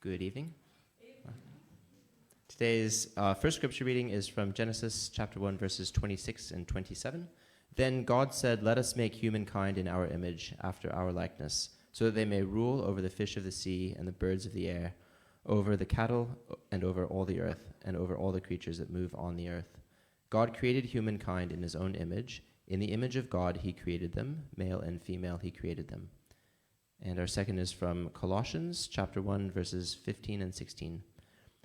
Good evening. Today's first scripture reading is from Genesis chapter 1, verses 26 and 27. Then God said, "Let us make humankind in our image, after our likeness, so that they may rule over the fish of the sea and the birds of the air, over the cattle and over all the earth, and over all the creatures that move on the earth." God created humankind in his own image. In the image of God he created them, male and female he created them. And our second is from Colossians chapter 1, verses 15 and 16.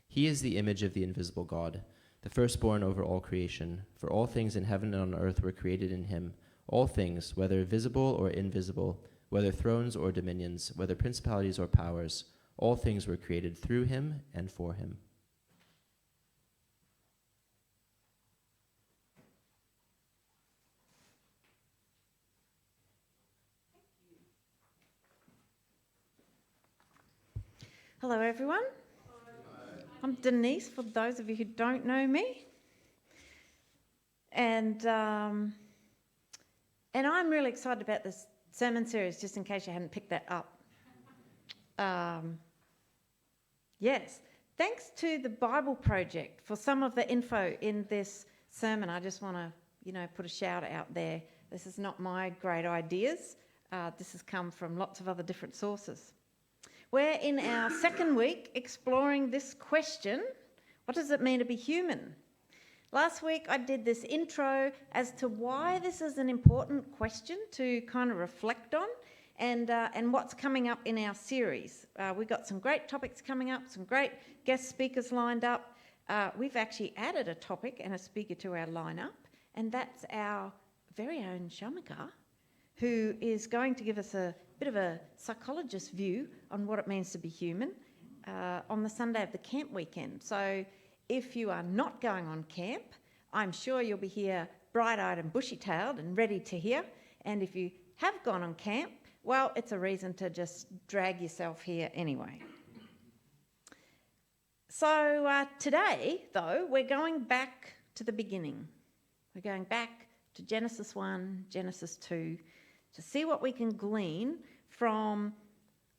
He is the image of the invisible God, the firstborn over all creation. For all things in heaven and on earth were created in him. All things, whether visible or invisible, whether thrones or dominions, whether principalities or powers, all things were created through him and for him. Hello everyone, I'm Denise, for those of you who don't know me, and I'm really excited about this sermon series, just in case you hadn't picked that up. Yes, thanks to the Bible Project for some of the info in this sermon. I just want to, put a shout out there. This is not my great ideas. This has come from lots of other different sources. We're in our second week exploring this question: what does it mean to be human? Last week I did this intro as to why this is an important question to kind of reflect on, and what's coming up in our series. We've got some great topics coming up, some great guest speakers lined up. We've actually added a topic and a speaker to our lineup, and that's our very own Shamika, who is going to give us a bit of a psychologist view on what it means to be human on the Sunday of the camp weekend. So if you are not going on camp, I'm sure you'll be here bright-eyed and bushy-tailed and ready to hear. And if you have gone on camp, well, it's a reason to just drag yourself here anyway. So today, though, we're going back to the beginning. We're going back to Genesis 1, Genesis 2, to see what we can glean from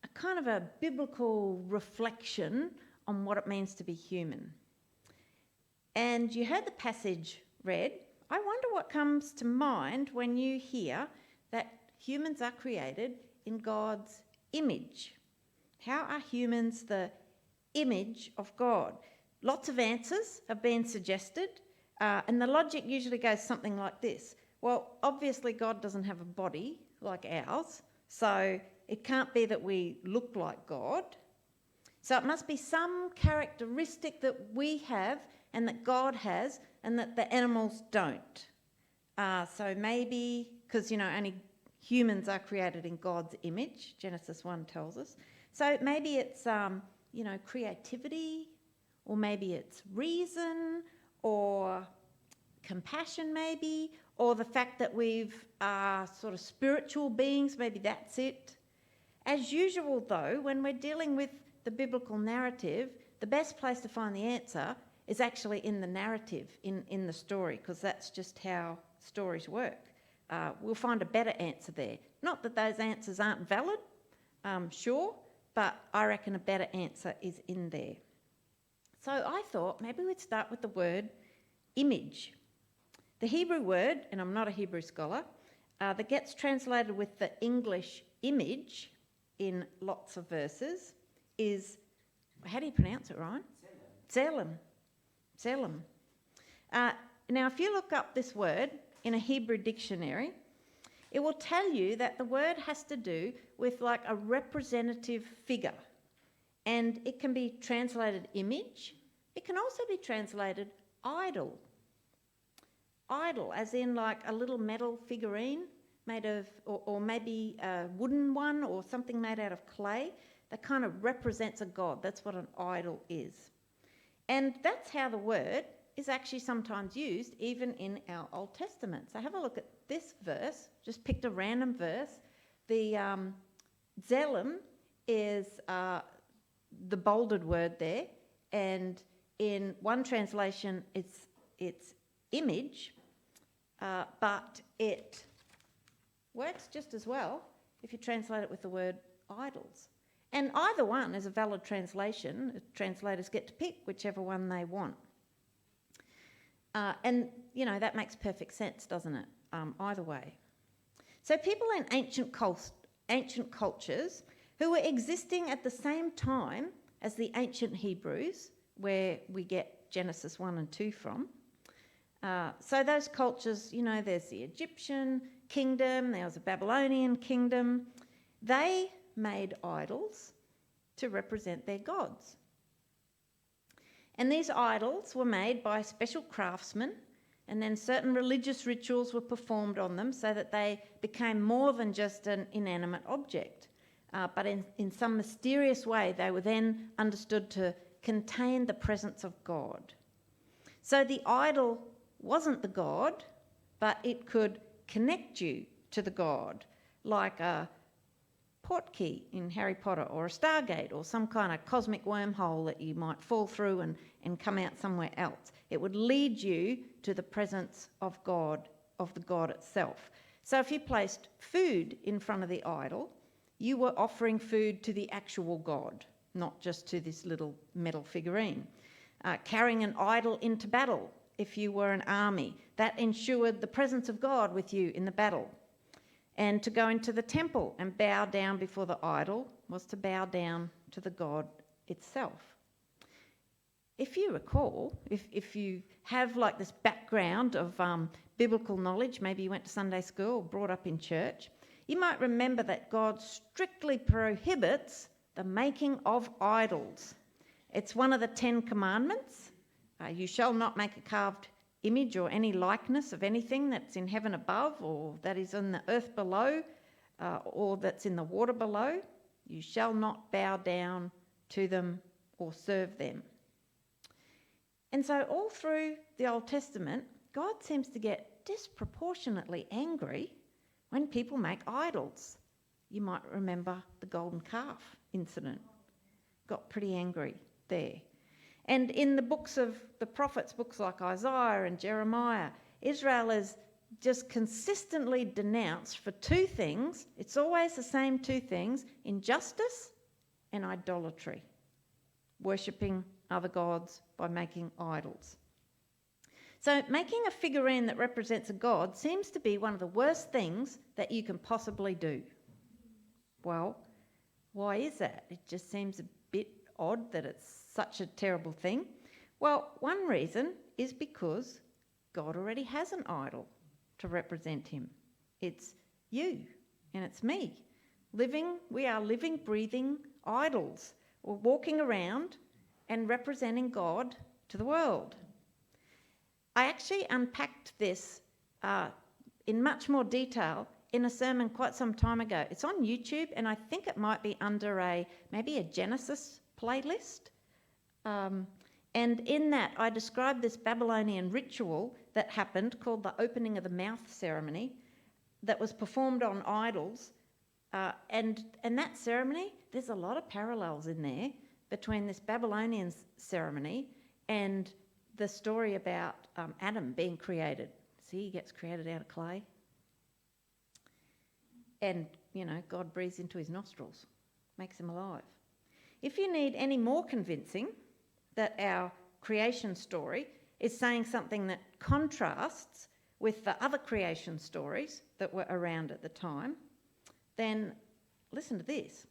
a kind of a biblical reflection on what it means to be human. And you heard the passage read. I wonder what comes to mind when you hear that humans are created in God's image. How are humans the image of God? Lots of answers have been suggested, and the logic usually goes something like this. Well, obviously God doesn't have a body like ours, so it can't be that we look like God. So it must be some characteristic that we have and that God has and that the animals don't. So maybe, because, only humans are created in God's image, Genesis 1 tells us. So maybe it's, creativity, or maybe it's reason, or compassion maybe, or the fact that we've sort of spiritual beings, maybe that's it. As usual, though, when we're dealing with the biblical narrative, the best place to find the answer is actually in the narrative, in the story, because that's just how stories work. We'll find a better answer there. Not that those answers aren't valid, sure, but I reckon a better answer is in there. So I thought maybe we'd start with the word image. The Hebrew word, and I'm not a Hebrew scholar, that gets translated with the English image in lots of verses is, how do you pronounce it, Ryan? Tselem. Tselem. Now, if you look up this word in a Hebrew dictionary, it will tell you that the word has to do with like a representative figure. And it can be translated image. It can also be translated idol. Idol, as in like a little metal figurine made of, or maybe a wooden one or something made out of clay that kind of represents a god. That's what an idol is. And that's how the word is actually sometimes used even in our Old Testament. So have a look at this verse, just picked a random verse. The Zelem is the bolded word there, and in one translation it's image, but it works just as well if you translate it with the word idols. And either one is a valid translation. Translators get to pick whichever one they want. And, that makes perfect sense, doesn't it? Either way. So people in ancient cultures who were existing at the same time as the ancient Hebrews, where we get Genesis 1 and 2 from. So those cultures, there's the Egyptian kingdom, there was a Babylonian kingdom. They made idols to represent their gods. And these idols were made by special craftsmen, and then certain religious rituals were performed on them so that they became more than just an inanimate object. But in some mysterious way, they were then understood to contain the presence of God. So the idol wasn't the God, but it could connect you to the God, like a portkey in Harry Potter, or a Stargate, or some kind of cosmic wormhole that you might fall through and come out somewhere else. It would lead you to the presence of God, of the God itself. So if you placed food in front of the idol, you were offering food to the actual God, not just to this little metal figurine. Carrying an idol into battle, if you were an army, that ensured the presence of God with you in the battle. And to go into the temple and bow down before the idol was to bow down to the God itself. If you recall, if you have like this background of biblical knowledge, maybe you went to Sunday school or brought up in church, you might remember that God strictly prohibits the making of idols. It's one of the 10 commandments. You shall not make a carved image or any likeness of anything that's in heaven above, or that is on the earth below, or that's in the water below. You shall not bow down to them or serve them. And so all through the Old Testament, God seems to get disproportionately angry when people make idols. You might remember the golden calf incident. Got pretty angry there. And in the books of the prophets, books like Isaiah and Jeremiah, Israel is just consistently denounced for two things. It's always the same two things: injustice and idolatry, worshipping other gods by making idols. So making a figurine that represents a god seems to be one of the worst things that you can possibly do. Well, why is that? It just seems a bit odd that it's such a terrible thing. Well, one reason is because God already has an idol to represent him. It's you and it's me. We are living, breathing idols. We're walking around and representing God to the world. I actually unpacked this in much more detail in a sermon quite some time ago. It's on YouTube, and I think it might be under maybe a Genesis playlist. And in that, I described this Babylonian ritual that happened called the opening of the mouth ceremony that was performed on idols. And that ceremony, there's a lot of parallels in there between this Babylonian ceremony and the story about Adam being created. See, he gets created out of clay. And, God breathes into his nostrils, makes him alive. If you need any more convincing that our creation story is saying something that contrasts with the other creation stories that were around at the time, then listen to this.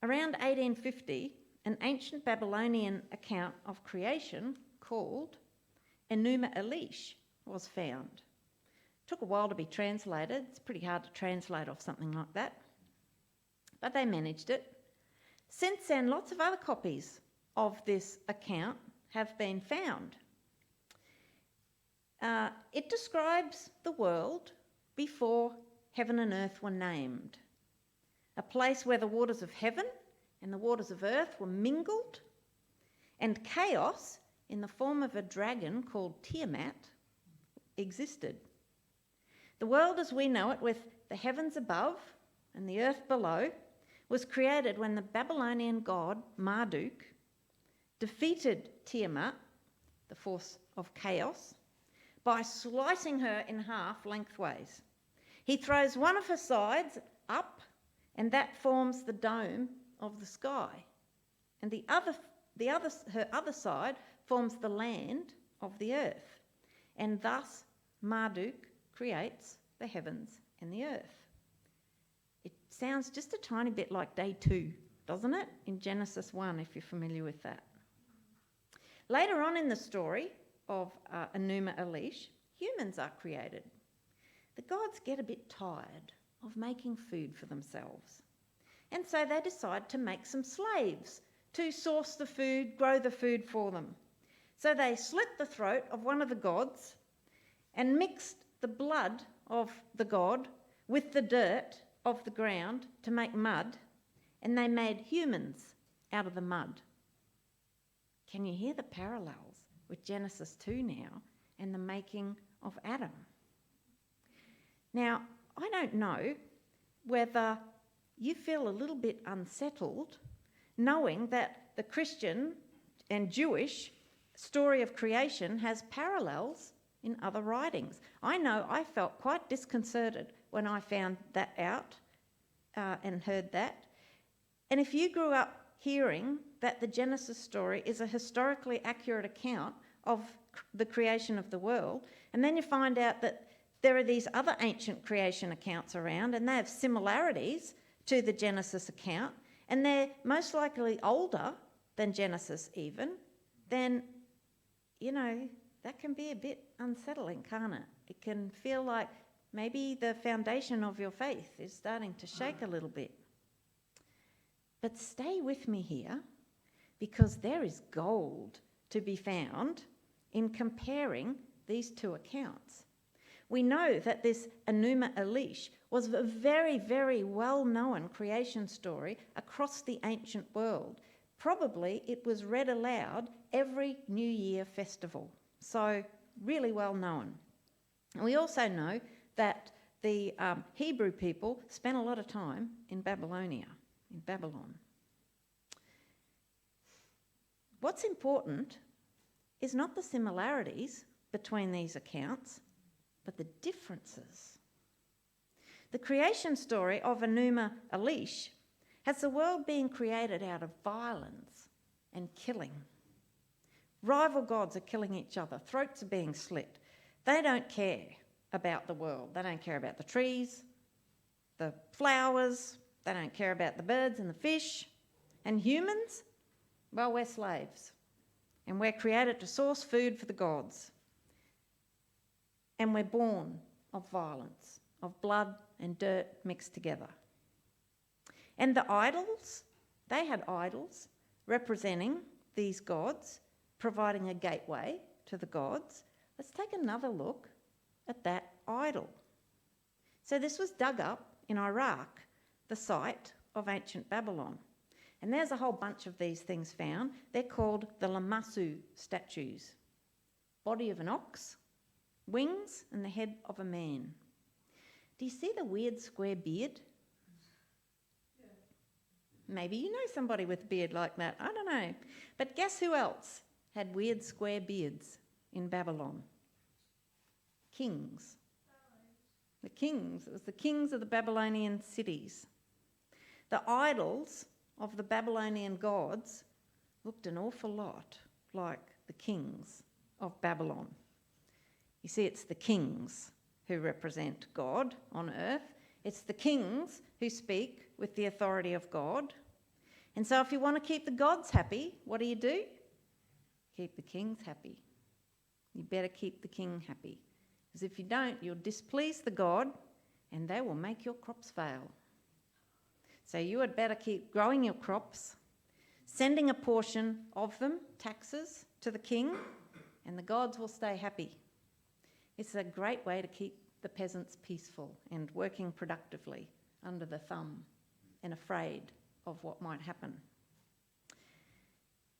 Around 1850, an ancient Babylonian account of creation called Enuma Elish was found. Took a while to be translated. It's pretty hard to translate off something like that. But they managed it. Since then, lots of other copies of this account have been found. It describes the world before heaven and earth were named. A place where the waters of heaven and the waters of earth were mingled, and chaos in the form of a dragon called Tiamat existed. The world as we know it, with the heavens above and the earth below, was created when the Babylonian god Marduk defeated Tiamat, the force of chaos, by slicing her in half lengthways. He throws one of her sides up, and that forms the dome of the sky. And her other side forms the land of the earth. And thus Marduk creates the heavens and the earth. It sounds just a tiny bit like day 2, doesn't it? In Genesis 1, if you're familiar with that. Later on in the story of Enuma Elish, humans are created. The gods get a bit tired of making food for themselves. And so they decide to make some slaves to source the food, grow the food for them. So they slit the throat of one of the gods and mixed the blood of the god with the dirt of the ground to make mud, and they made humans out of the mud. Can you hear the parallels with Genesis 2 now and the making of Adam? Now, I don't know whether you feel a little bit unsettled knowing that the Christian and Jewish story of creation has parallels in other writings. I know I felt quite disconcerted when I found that out and heard that. And if you grew up hearing that the Genesis story is a historically accurate account of the creation of the world, and then you find out that there are these other ancient creation accounts around and they have similarities to the Genesis account, and they're most likely older than Genesis even, then, you know, that can be a bit unsettling, can't it? It can feel like maybe the foundation of your faith is starting to shake a little bit. But stay with me here, because there is gold to be found in comparing these two accounts. We know that this Enuma Elish was a very, very well-known creation story across the ancient world. Probably it was read aloud every New Year festival, so really well known. And we also know that the Hebrew people spent a lot of time in Babylon. What's important is not the similarities between these accounts, but the differences. The creation story of Enuma Elish has the world being created out of violence and killing. Rival gods are killing each other, throats are being slit. They don't care about the world. They don't care about the trees, the flowers, they don't care about the birds and the fish. And humans, well, we're slaves. And we're created to source food for the gods. And we're born of violence, of blood and dirt mixed together. And the idols, they had idols representing these gods, providing a gateway to the gods. Let's take another look at that idol. So this was dug up in Iraq, the site of ancient Babylon. And there's a whole bunch of these things found. They're called the Lamassu statues. Body of an ox, wings, and the head of a man. Do you see the weird square beard? Yeah. Maybe you know somebody with a beard like that. I don't know. But guess who else had weird square beards in Babylon? Kings. The kings. It was the kings of the Babylonian cities. The idols of the Babylonian gods looked an awful lot like the kings of Babylon. You see, it's the kings who represent God on earth. It's the kings who speak with the authority of God. And so if you want to keep the gods happy, what do? Keep the kings happy. You better keep the king happy. Because if you don't, you'll displease the god and they will make your crops fail. So you had better keep growing your crops, sending a portion of them, taxes, to the king, and the gods will stay happy. It's a great way to keep the peasants peaceful and working productively under the thumb and afraid of what might happen.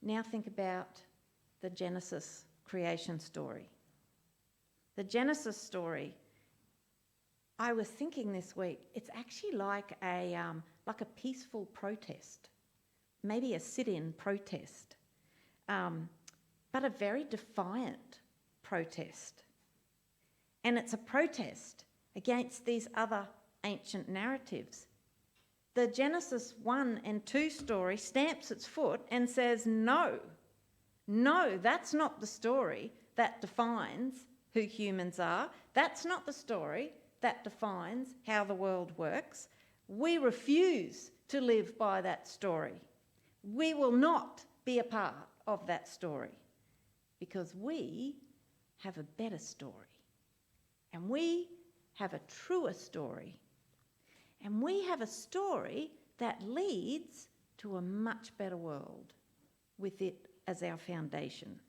Now think about the Genesis creation story. The Genesis story, I was thinking this week, it's actually like a peaceful protest, maybe a sit-in protest, but a very defiant protest. And it's a protest against these other ancient narratives. the Genesis 1 and 2 story stamps its foot and says, no, that's not the story that defines who humans are. That's not the story that defines how the world works. We refuse to live by that story. We will not be a part of that story because we have a better story and we have a truer story. And we have a story that leads to a much better world with it as our foundation.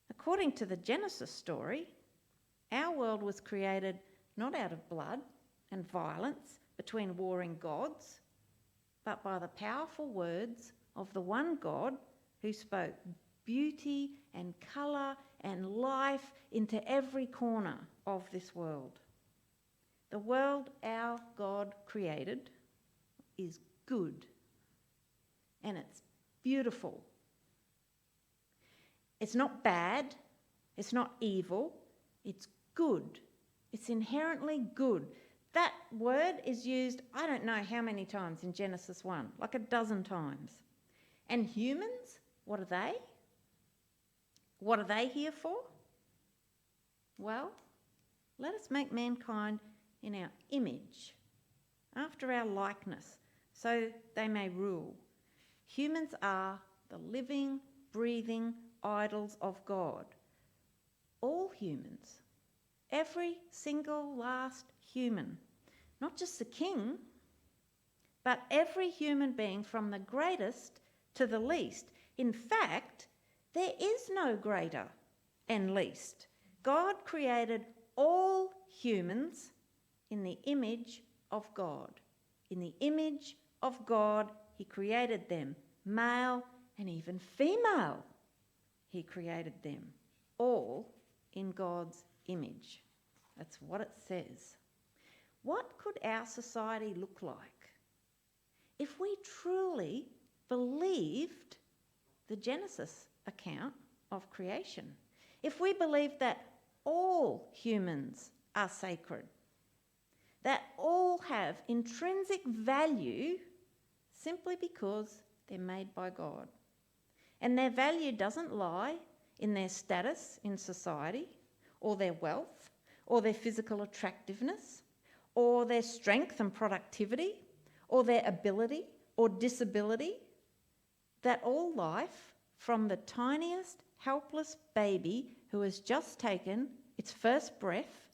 According to the Genesis story, our world was created not out of blood and violence between warring gods, but by the powerful words of the one God who spoke beauty and colour and life into every corner of this world. The world our God created is good and it's beautiful. It's not bad, it's not evil, it's good. It's inherently good. That word is used I don't know how many times in Genesis 1, like a dozen times. And humans, what are they? What are they here for? Well, let us make mankind in our image, after our likeness, so they may rule. Humans are the living, breathing idols of God. All humans, every single last human, not just the king, but every human being from the greatest to the least. In fact, there is no greater and least. God created all humans in the image of God. In the image of God, he created them, male and even female. He created them, all in God's image. That's what it says. What could our society look like if we truly believed the Genesis account of creation? If we believed that all humans are sacred, that all have intrinsic value simply because they're made by God. And their value doesn't lie in their status in society, or their wealth, or their physical attractiveness, or their strength and productivity, or their ability or disability. That all life, from the tiniest helpless baby who has just taken its first breath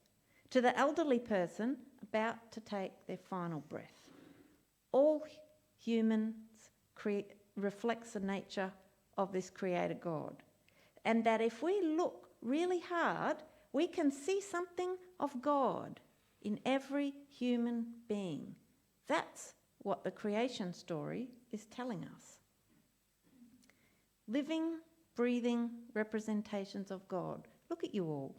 to the elderly person about to take their final breath. All humans reflects the nature of this creator God. And that if we look really hard, we can see something of God in every human being. That's what the creation story is telling us. Living, breathing representations of God. Look at you all.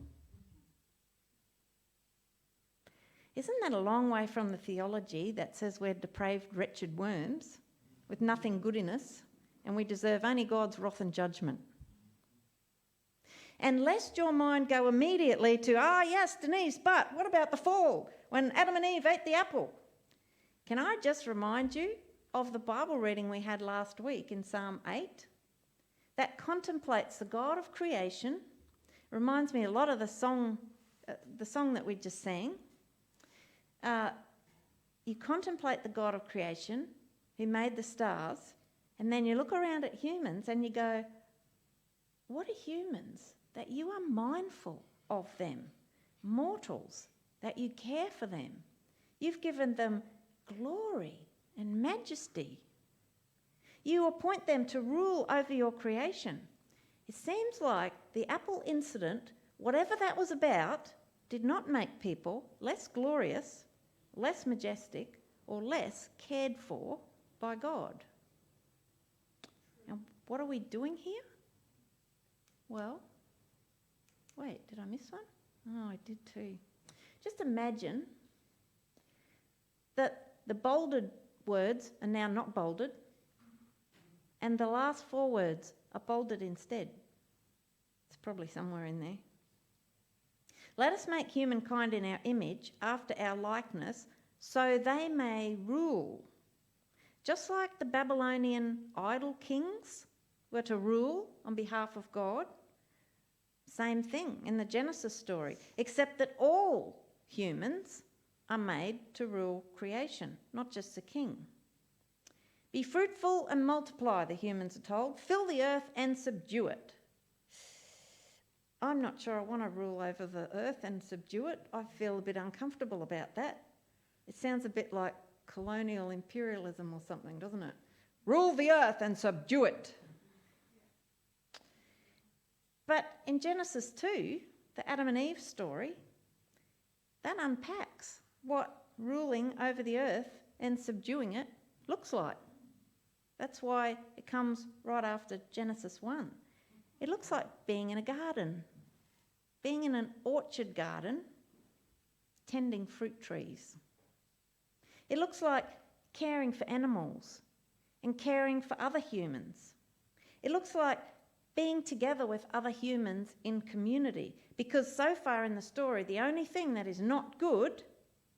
Isn't that a long way from the theology that says we're depraved, wretched worms with nothing good in us and we deserve only God's wrath and judgment? And lest your mind go immediately to, yes, Denise, but what about the fall when Adam and Eve ate the apple? Can I just remind you of the Bible reading we had last week in Psalm 8 that contemplates the God of creation? Reminds me a lot of the song that we just sang. You contemplate the God of creation who made the stars, and then you look around at humans and you go, what are humans that you are mindful of them? Mortals, that you care for them. You've given them glory and majesty. You appoint them to rule over your creation. It seems like the apple incident, whatever that was about, did not make people less glorious, less majestic, or less cared for by God. And what are we doing here? Well, wait, did I miss one? Oh, I did too. Just imagine that the bolded words are now not bolded, and the last 4 words are bolded instead. It's probably somewhere in there. Let us make humankind in our image, after our likeness, so they may rule. Just like the Babylonian idol kings were to rule on behalf of God, same thing in the Genesis story, except that all humans are made to rule creation, not just the king. Be fruitful and multiply, the humans are told. Fill the earth and subdue it. I'm not sure I want to rule over the earth and subdue it. I feel a bit uncomfortable about that. It sounds a bit like colonial imperialism or something, doesn't it? Rule the earth and subdue it. But in Genesis 2, the Adam and Eve story, that unpacks what ruling over the earth and subduing it looks like. That's why it comes right after Genesis 1. It looks like being in a garden, being in an orchard garden, tending fruit trees. It looks like caring for animals and caring for other humans. It looks like being together with other humans in community, because so far in the story, the only thing that is not good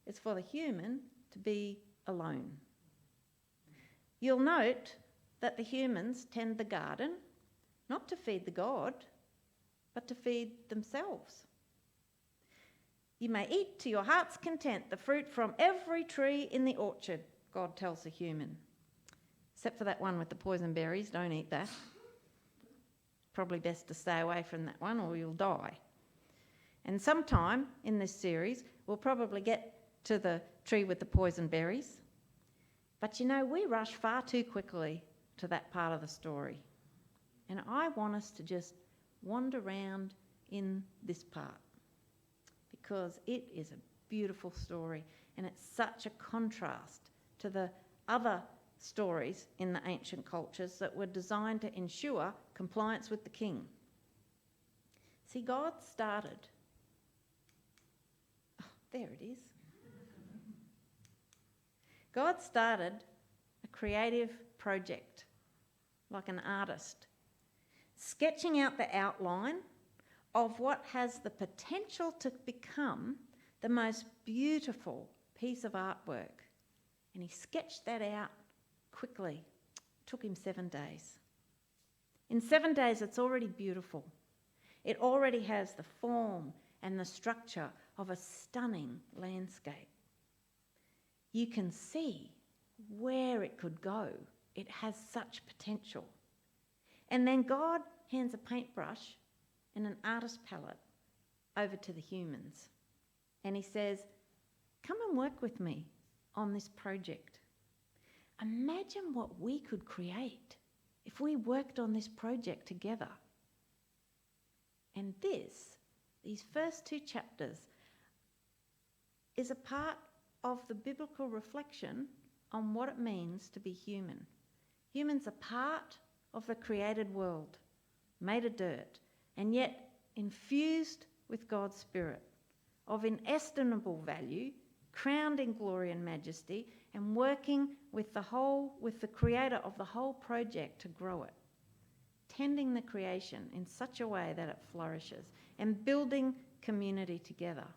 is for the human to be alone. You'll note that the humans tend the garden, not to feed the God, but to feed themselves. You may eat to your heart's content the fruit from every tree in the orchard, God tells the human. Except for that one with the poison berries, don't eat that. Probably best to stay away from that one or you'll die. And sometime in this series, we'll probably get to the tree with the poison berries. But you know, we rush far too quickly to that part of the story. And I want us to just wander around in this part because it is a beautiful story and it's such a contrast to the other stories in the ancient cultures that were designed to ensure compliance with the king. See, God started. Oh, there it is. God started a creative project, like an artist, sketching out the outline of what has the potential to become the most beautiful piece of artwork. And he sketched that out quickly. It took him 7 days. In 7 days, it's already beautiful. It already has the form and the structure of a stunning landscape. You can see where it could go. It has such potential. And then God hands a paintbrush and an artist palette over to the humans. And he says, come and work with me on this project. Imagine what we could create if we worked on this project together. And these first 2 chapters, is a part of the biblical reflection on what it means to be human. Humans are part of the created world, made of dirt, and yet infused with God's Spirit, of inestimable value, crowned in glory and majesty, and working with the creator of the whole project to grow it, tending the creation in such a way that it flourishes, and building community together.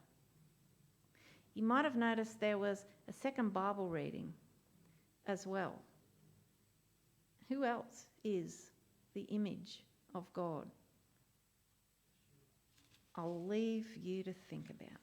You might have noticed there was a second Bible reading as well. Who else is the image of God? I'll leave you to think about.